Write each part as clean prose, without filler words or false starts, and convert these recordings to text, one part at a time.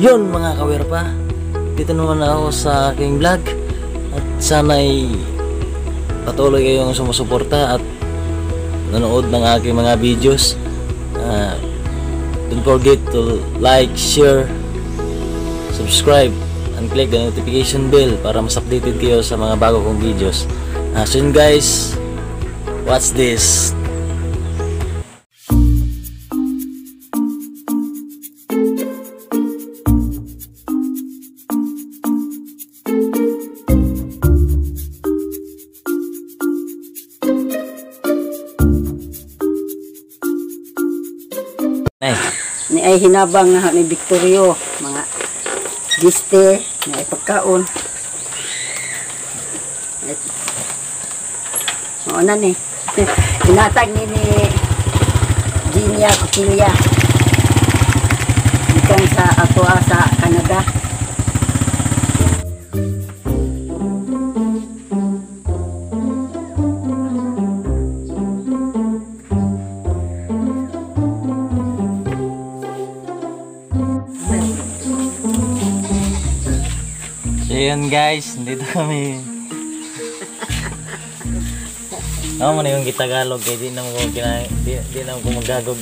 yun mga kawerpa, dito naman ako sa aking vlog. At sana'y patuloy kayong sumusuporta at nanood ng aking mga videos. Don't forget to like, share, subscribe, and click the notification bell para mas updated kayo sa mga bago kong videos. So yun guys, watch this. Ni ay hinabang na ni Victorio mga giste na ipagkaon. Oo na ni. Inatag ni Ginia Coquilla. Ikan sa ato sa Canada. So yun guys, dito kami. Ako mo na yung Tagalog kaya di na ko magagog.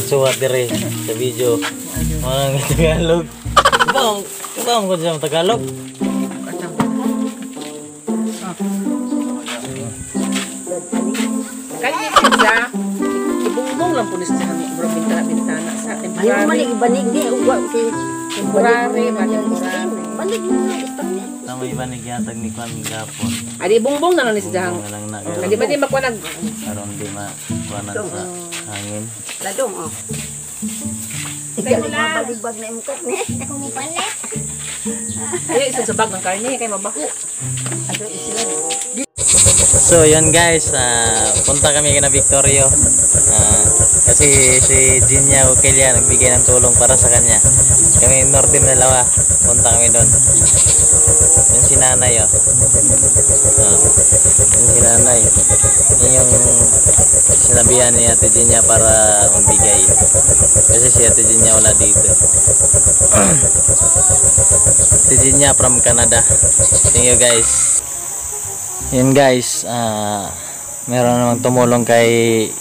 Suwat dire sa video. Mga Tagalog. Iba ko sa Tagalog. Kaya siya, ibungbong lang po niya sa bintana sa temporary. Ayaw man ibanig ni uwa kay temporary. Banig mo na istanya. Tama ibanig yatag ni Kwan gapon. Adi bungbong na lang ni sa jang. Hindi ba di makuha nag Karon di makuanan sa hangin. Ladong oh. Ikaw mabaligbag na imukot ni. Kumipalit. Ay isa sa bag ng karne kay mabaho. Ado isila. So yun guys, punta kami kina Victorio. Kasi si Ginia Coquilla nagbigay ng tulong para sa kanya. Kami northern na dalawa, punta kami doon. Yung si nanay oh. Yung si nanay. Yun yung sinabihan ni Ate Ginia para magbigay. Kasi si Ate Ginia wala dito. Ate Ginia from Canada. Thank you guys. Yun guys, meron namang tumulong kay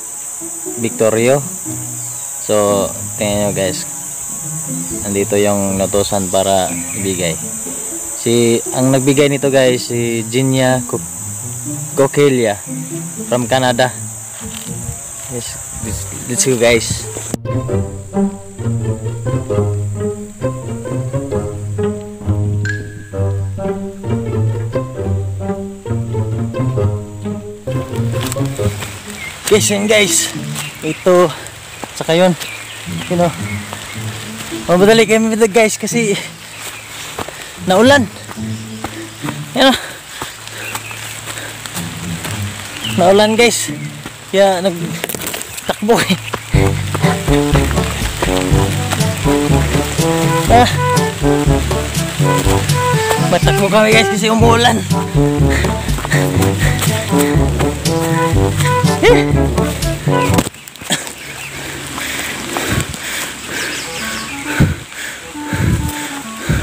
Victorio. So, tingnan nyo guys. Nandito yung notusan para ibigay. Ang nagbigay nito guys, si Ginia Coquilla from Canada. Yes, let's go guys. Guys, yun guys, ito saka yun, mabadali kayo mabidag guys kasi naulan. Yan o, naulan guys, kaya nagtakbo eh. Matakbo kami guys kasi umuulan.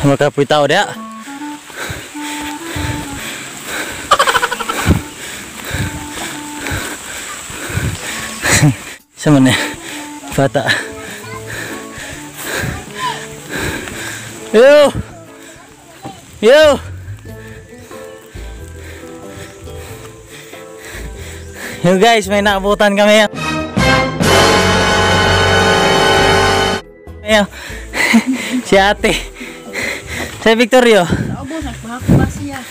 Makapoy tao dia. Sama na bata. Yo. Yo guys, may naabutan kami. Ayo. Si ate. Si Victorio. Hakbas siya.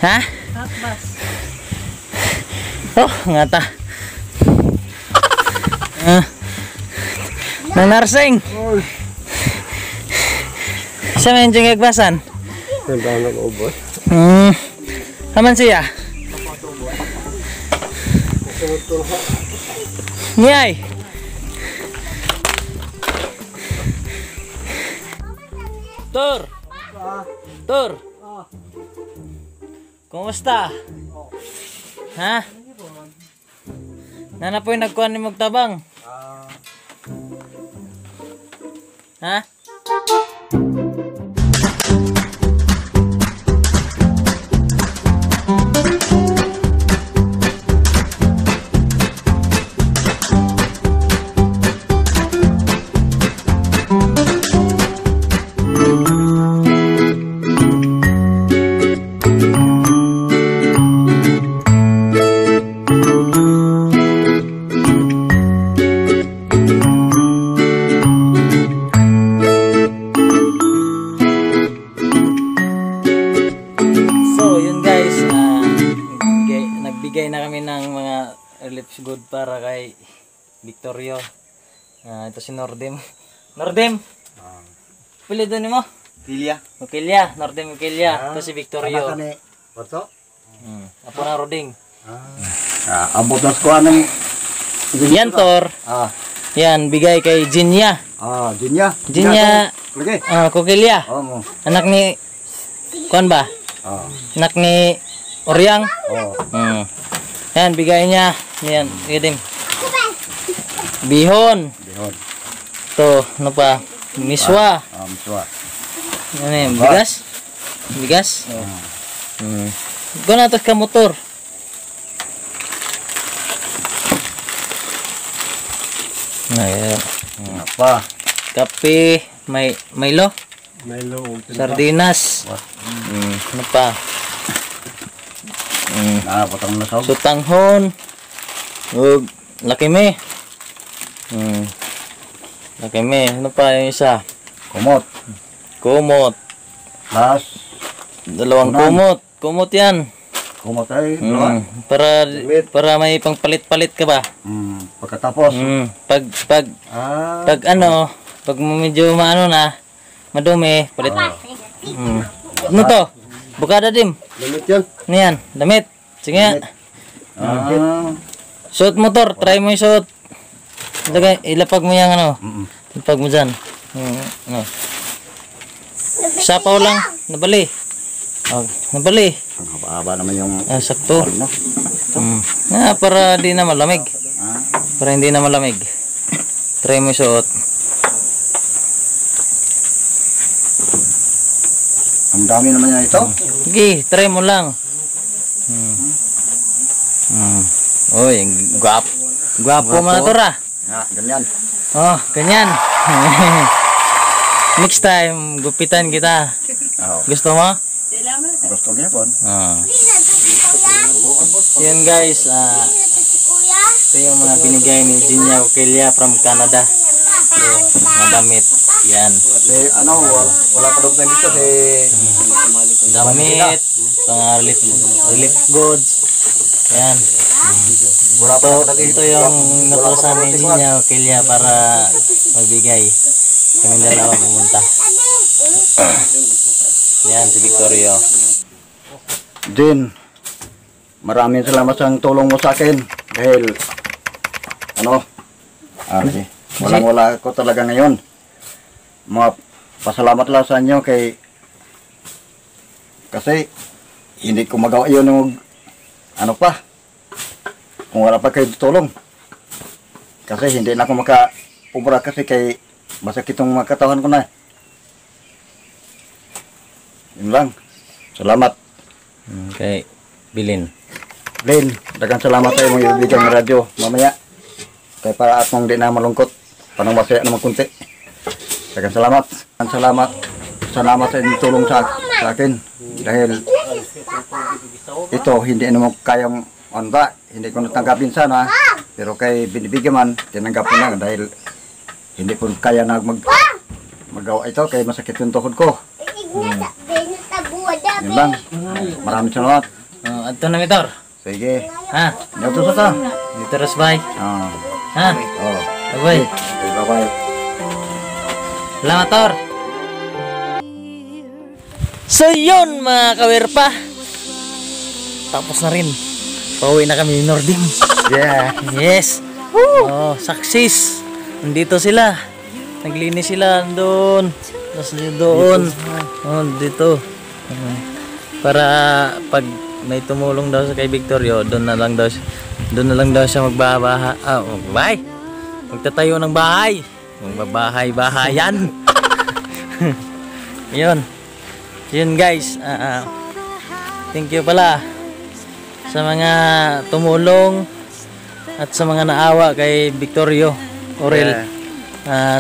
Ha? Hakbas. Oh, ngata. Nanarsing. Sa men jeng agbasan. Nandang ubos. Haman siya. Niyay. Tur. Kumusta? Ha? Nana po yung nagkuhan ni Magtabang? Ha? relief good para kay Victorio. Ito si Nordim. Nordim! Pilido ni mo? Pilya. Ukilya, Nordim Ukilya. Ito si Victorio. Anak ni Porto. Apo na Roding. Ambot na skuha ng... Yan, Tor. Yan, bigay kay Jinya. Jinya. Jinya, Lagi. Kukilya. Mo. Anak ni... Kuan ba? Anak ni Oryang. Yan, bigay niya. Yan, idim. Bihon. Bihon. To, ano pa? Miswa. Miswa. Ano yan? Bigas? Bigas? Kung natas ka motor. Ayan. Apa? Kape. Milo. Milo. Sardinas. Ano pa? Patang na sa. Sutanghon. Ug lakime. Lakime. Ano pa yung isa? Kumot. Kumot. Las. Dalawang Unan. kumot. Kumot yan. Kumot ay. Para may pangpalit-palit ka ba? Pagkatapos. Pag ano, pag medyo maano na, madumi, palit. Ano to? Bukada dim. Damit yan. Ano yan? Damit. Sige nga. Suot motor. Try mo yung suot. Ilapag mo yung ano. Ilapag mo dyan. Ano. Sapaw lang. Nabali. Nabali. Ang haba-haba naman yung... Sakto. Para di na malamig. Para hindi na malamig. Try mo yung suot. Ang dami naman yan ito. Sige, try mo lang. Uy, guwapo. Guwapo mga tora. Ganyan. Oh, ganyan. Next time, gupitan kita. Gusto mo? Gusto niya po. Yan guys, ito yung mga binigay ni Jinya Ukilya from Canada. So, mga damit. Yan. Wala pa doon dito Damit, mga relief goods. Yan. Ito yung napasasan ni Jinya Ukilya para magbigay. Kami dalawa pumunta. Yan, si Victorio. Din, maraming salamat sa tulong mo sa akin. Dahil, walang-wala ko talaga ngayon. Pasalamat lang sa inyo kasi hindi ko magawa yun ng kung wala pa kayo tulong. Kasi hindi na ako maka-ubra kasi masakit itong mga katawan ko na. Yun lang. Salamat. Okay, Bilin. Lin, dagang salamat tayo mga ibigay ng radyo. Mamaya, kaya para at mong di na malungkot. Panang masaya naman kunti. Dagang salamat. Salamat sa inyong tulong sa akin. Dahil ito, hindi naman kayang hindi ko natanggapin sana. Pero kay binibigyan man, tinanggap ko na dahil hindi ko kaya na magawa ito. Kaya masakit yung tuhod ko. Yun lang. Maraming salamat. Adto na mitor. Sige. Ha? Dito sa ta. Dito rasbay. Ha? Bye. Bye-bye. Salamat, Tor. So yun mga kawerpa. Tapos na rin. Pauwi na kami ni Nordim. Yeah. Yes. Oh, success. Nandito sila. Naglinis sila doon. Tapos doon. Oh, dito. Para pag may tumulong daw sa kay Victorio, doon na lang daw siya magbabaha. Bye. Magtatayo ng bahay. Magbabahay-bahayan. Yun guys. Thank you pala sa mga tumulong at sa mga naawa kay Victorio Orel.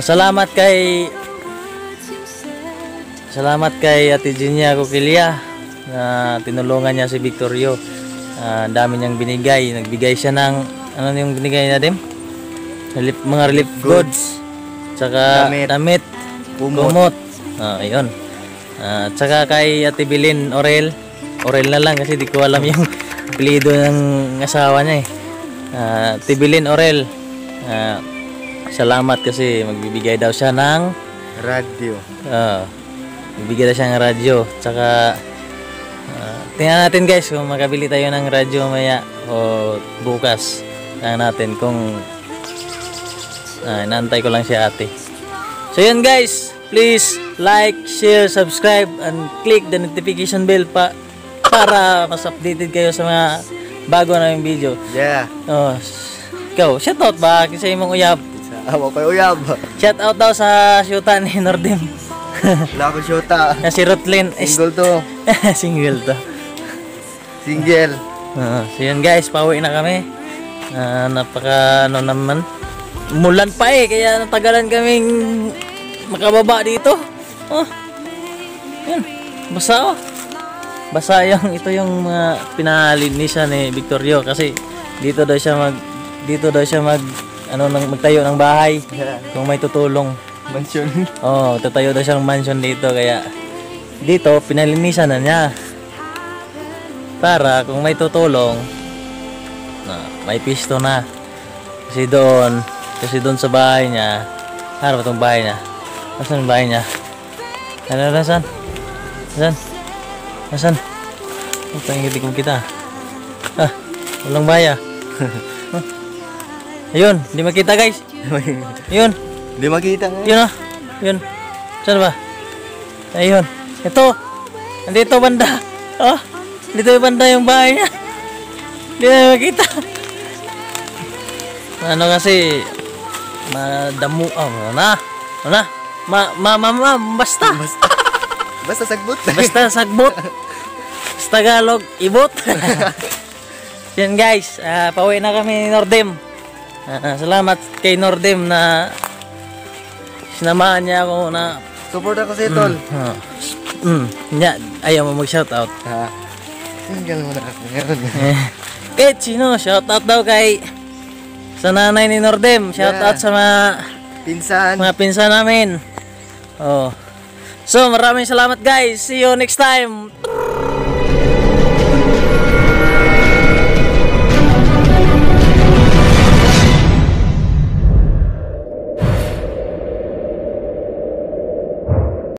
Salamat kay Ate Jinya Ukilya na tinulungan niya si Victorio. Dami niyang binigay. Nagbigay siya ng ano yung binigay niya din? Mga relief goods. Tsaka damit. Kumot. Ayun. Tsaka kay Ate Bilin Orel na lang kasi di ko alam yung apelyido ng asawa niya Tibilin Orel. Salamat kasi magbibigay daw siya ng Radio. magbibigay daw siya ng radyo. Tsaka tingnan natin guys kung makabili tayo ng radyo maya o bukas. Tingnan natin kung inaantay ko lang si ate. So yun guys, please like, share, subscribe and click the notification bell para mas updated kayo sa mga bago naming video. Yeah. Ikaw, shoutout ba sa imong uyab? Awa ko uyab. Shoutout daw sa syuta ni Nordim. Wala ko syota. Na si Rutlin. Single to. Single to. Single. So yun guys, pauwi na kami. Napaka naman. Mulan pa kaya natagalan kaming makababa dito. Yan. Basa Basa ito yung mga pinalinisan ni Victorio kasi dito daw siya magtayo ng bahay kung may tutulong. Mansion. Tatayo daw siyang mansion dito kaya dito pinalinisan na niya. Para kung may tutulong may pisto na. Kasi doon sa bahay niya, harap itong bahay niya. Nasaan ang bahay niya? Nasaan? Pangingiti ko kita. Walang baya. Ayun, hindi makita guys. Ayun. Di makita nga. Yun Yun. Saan ba? Ayun. Ito. Nandito banda. Dito yung banda yung bahay niya. Hindi na makita. Kasi madamo. Basta. Basta sagbot. Basta sagbot. Sa Tagalog, ibot. Yan guys, pauwi na kami ni Nordim. Salamat kay Nordim na sinamahan niya ako na Support ako sa Tol. ayaw mo mag-shoutout. Single mo na ako ngayon. Kahit sino, shoutout daw kay sa nanay ni Nordim. Shoutout sa mga pinsan namin. So maraming salamat guys. See you next time.